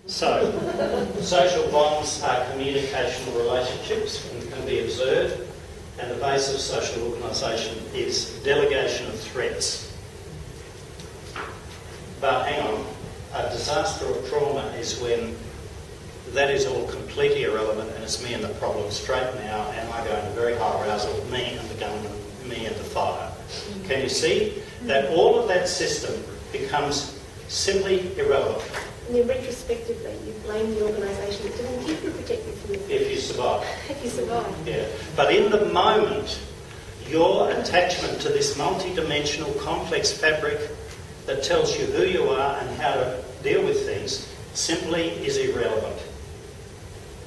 So, social bonds are communicational relationships and can be observed, and the base of social organisation is delegation of threats. But hang on, a disaster or trauma is when that is all completely irrelevant and it's me and the problem straight now, and I go into very high arousal, me and the government, me and the fire. Can you see that all of that system becomes simply irrelevant? And then retrospectively, you blame the organisation that didn't keep you protected from the If you survive. If you survive. Yeah. But in the moment, your attachment to this multi-dimensional complex fabric that tells you who you are and how to deal with things simply is irrelevant.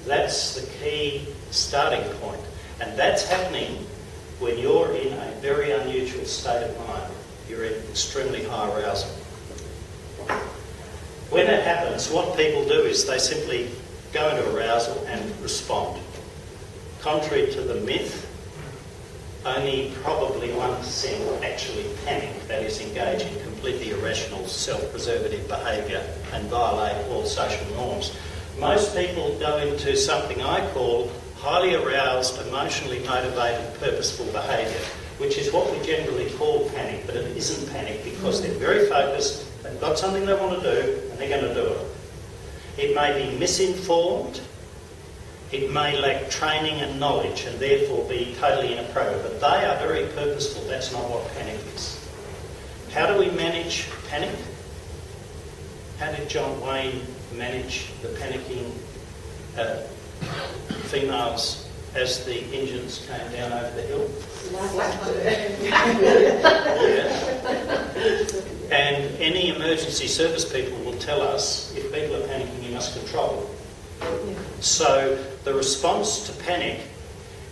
That's the key starting point. And that's happening when you're in a very unusual state of mind. You're in extremely high arousal. When it happens, what people do is they simply go into arousal and respond. Contrary to the myth, only probably 1% actually panic, that is, engage in completely irrational self-preservative behaviour and violate all social norms. Most people go into something I call highly aroused, emotionally motivated, purposeful behaviour, which is what we generally call panic, but it isn't panic because they're very focused, they've got something they want to do, and they're going to do it. It may be misinformed, it may lack training and knowledge and therefore be totally inappropriate, but they are very purposeful. That's not what panic is. How do we manage panic? How did John Wayne manage the panicking females as the engines came down over the hill? Yeah. And any emergency service people will tell us if people are panicking, you must control them. So the response to panic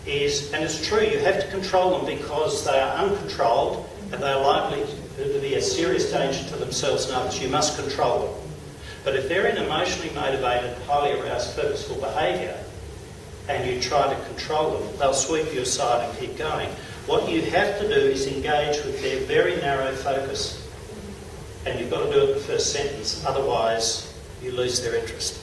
is, and it's true, you have to control them because they are uncontrolled and they are likely to be a serious danger to themselves and others. You must control them. But if they're in emotionally motivated, highly aroused, purposeful behaviour and you try to control them, they'll sweep you aside and keep going. What you have to do is engage with their very narrow focus. And you've got to do it in the first sentence, otherwise you lose their interest.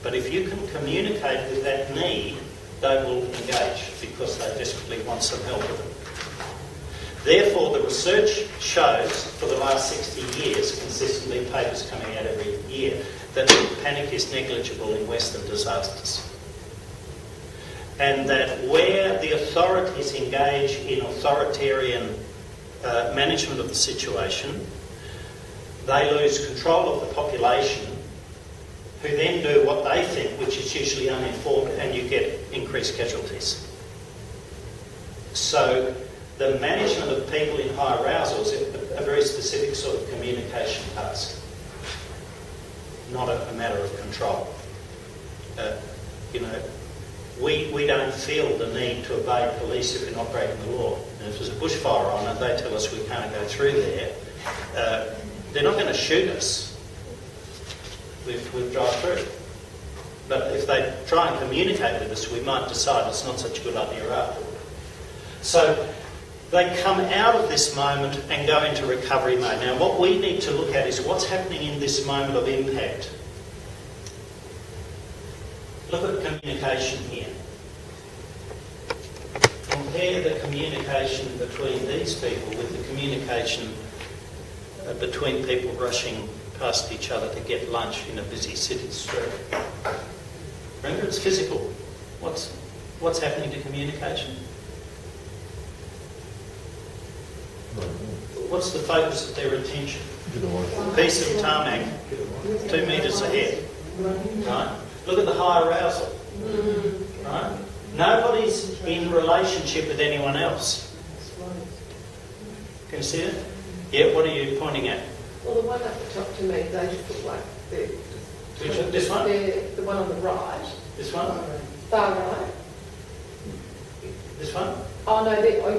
But if you can communicate with that need, they will engage because they desperately want some help with it. Therefore, the research shows, for the last 60 years, consistently papers coming out every year, that panic is negligible in Western disasters. And that where the authorities engage in authoritarian management of the situation, they lose control of the population, who then do what they think, which is usually uninformed, and you get increased casualties. So the management of people in high arousal is a very specific sort of communication task, not a matter of control. We don't feel the need to obey police if we're not breaking the law. And if there's a bushfire on and they tell us we can't go through there, they're not going to shoot us. We've drive through. But if they try and communicate with us, we might decide it's not such a good idea after. So they come out of this moment and go into recovery mode. Now what we need to look at is what's happening in this moment of impact. Look at communication here. Compare the communication between these people with the communication between people rushing past each other to get lunch in a busy city street. Remember, it's physical. What's happening to communication? What's the focus of their attention? A piece of tarmac 2 metres ahead. Right? Look at the high arousal. Right? Nobody's in relationship with anyone else. Can you see it? Yeah, what are you pointing at? Well, the one at the top to me, they just look like they're... This one? The one on the right. This one? Far right. This one? Oh no,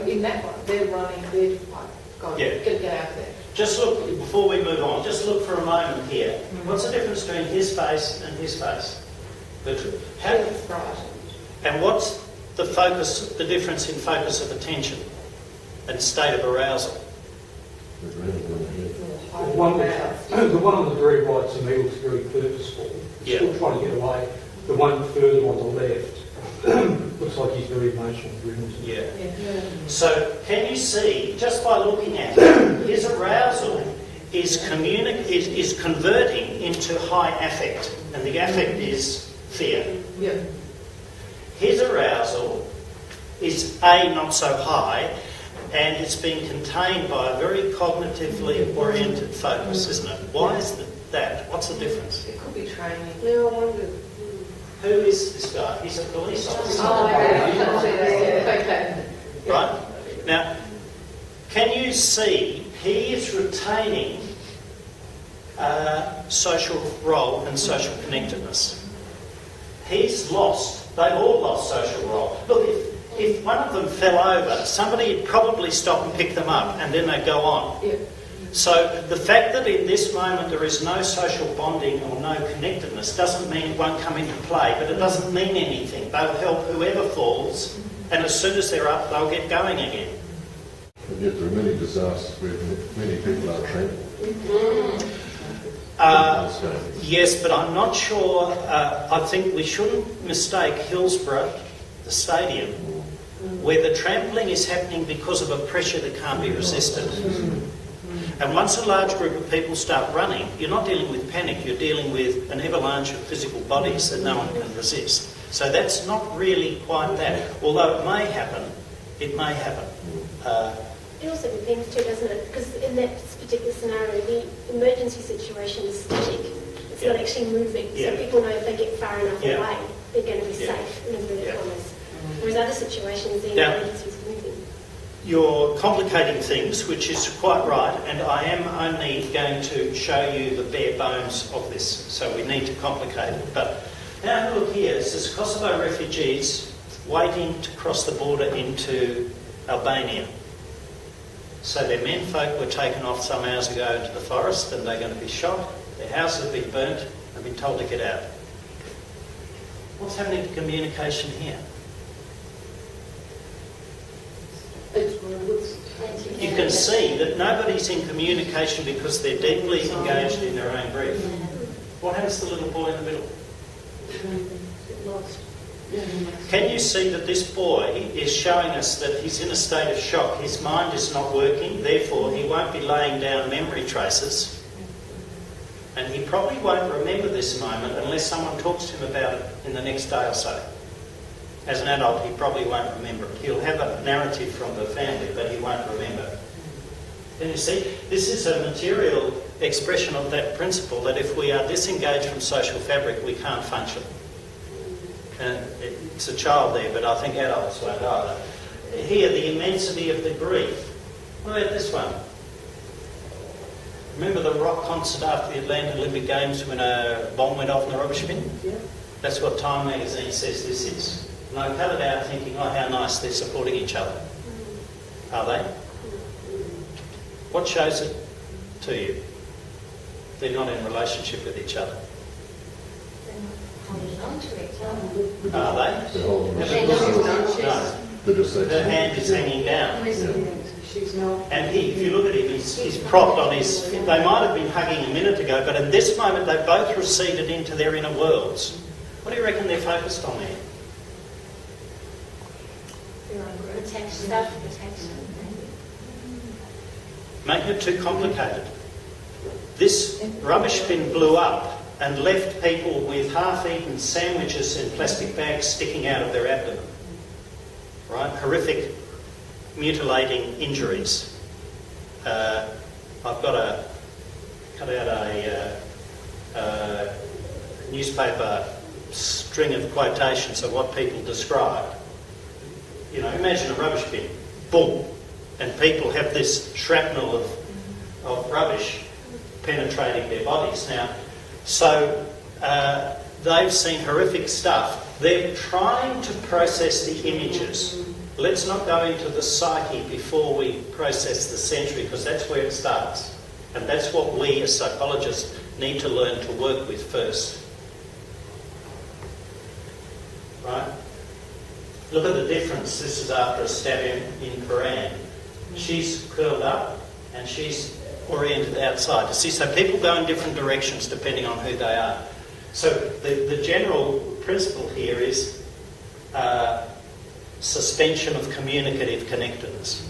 in that one, they're running, they're like, God, Yeah. get out there. Just look, before we move on, just look for a moment here. What's the difference between his face and his face? That's right. And what's the focus, the difference in focus of attention and state of arousal? talking about. The one on the very right to me looks very purposeful. Yeah. Still trying to get away. The one further on the left looks like he's very emotional driven. Yeah. Yeah. So can you see, just by looking at it, his arousal is converting into high affect, and the affect is fear. Yeah. His arousal is not so high, and it's being contained by a very cognitively oriented focus, isn't it? Why is that? What's the difference? It could be training. No, I wondered. Who is this guy? He's a police officer. Oh, okay. Right? Now, can you see he is retaining social role and social connectedness? He's lost. They've all lost social role. Look, if one of them fell over, somebody would probably stop and pick them up, and then they'd go on. Yeah. So the fact that in this moment there is no social bonding or no connectedness doesn't mean it won't come into play, but it doesn't mean anything. They'll help whoever falls, and as soon as they're up, they'll get going again. And yet there are many disasters where many people are trampled. Yes, but I'm not sure. I think we shouldn't mistake Hillsborough, the stadium, where the trampling is happening because of a pressure that can't be resisted. And once a large group of people start running, you're not dealing with panic, you're dealing with an avalanche of physical bodies that no one can resist. So that's not really quite that. Although it may happen, it may happen. It also depends too, doesn't it? Because in that particular scenario, the emergency situation is static. It's not actually moving. Yeah. So people know if they get far enough Yeah. away, they're going to be Yeah. safe in inverted Yeah. commas. Whereas other situations, the Now- emergency is moving. You're complicating things, which is quite right, and I am only going to show you the bare bones of this, so we need to complicate it. But now have a look here. It says Kosovo refugees waiting to cross the border into Albania. So their menfolk were taken off some hours ago into the forest, and they're going to be shot. Their houses have been burnt and been told to get out. What's happening to communication here? You can see that nobody's in communication because they're deeply engaged in their own grief. What happens to the little boy in the middle? Can you see that this boy is showing us that he's in a state of shock? His mind is not working, therefore he won't be laying down memory traces. And he probably won't remember this moment unless someone talks to him about it in the next day or so. As an adult, he probably won't remember it. He'll have a narrative from the family, but he won't remember. Can you see? This is a material expression of that principle that if we are disengaged from social fabric, we can't function. And it's a child there, but I think adults won't either. Here, the immensity of the grief. What about this one? Remember the rock concert after the Atlanta Olympic Games when a bomb went off in the rubbish bin? Yeah. That's what Time magazine says this is. And I cut it out thinking, oh, how nice, they're supporting each other. Are they? What shows it to you? They're not in relationship with each other. Are they? They're holding No. They're just Her hand is hanging down. She's not. And if you look at him, he's propped on his... They might have been hugging a minute ago, but in this moment they both receded into their inner worlds. What do you reckon they're focused on there? Self-protection. Making it too complicated. This rubbish bin blew up and left people with half-eaten sandwiches in plastic bags sticking out of their abdomen. Right? Horrific, mutilating injuries. I've got cut out a newspaper string of quotations of what people describe. You know, imagine a rubbish bin, boom, and people have this shrapnel of rubbish penetrating their bodies. Now, so they've seen horrific stuff. They're trying to process the images. Let's not go into the psyche before we process the sensory, because that's where it starts. And that's what we as psychologists need to learn to work with first. Right? Look at the difference. This is after a stab in Quran. She's curled up and she's oriented outside. See, so people go in different directions depending on who they are. So the general principle here is suspension of communicative connectedness.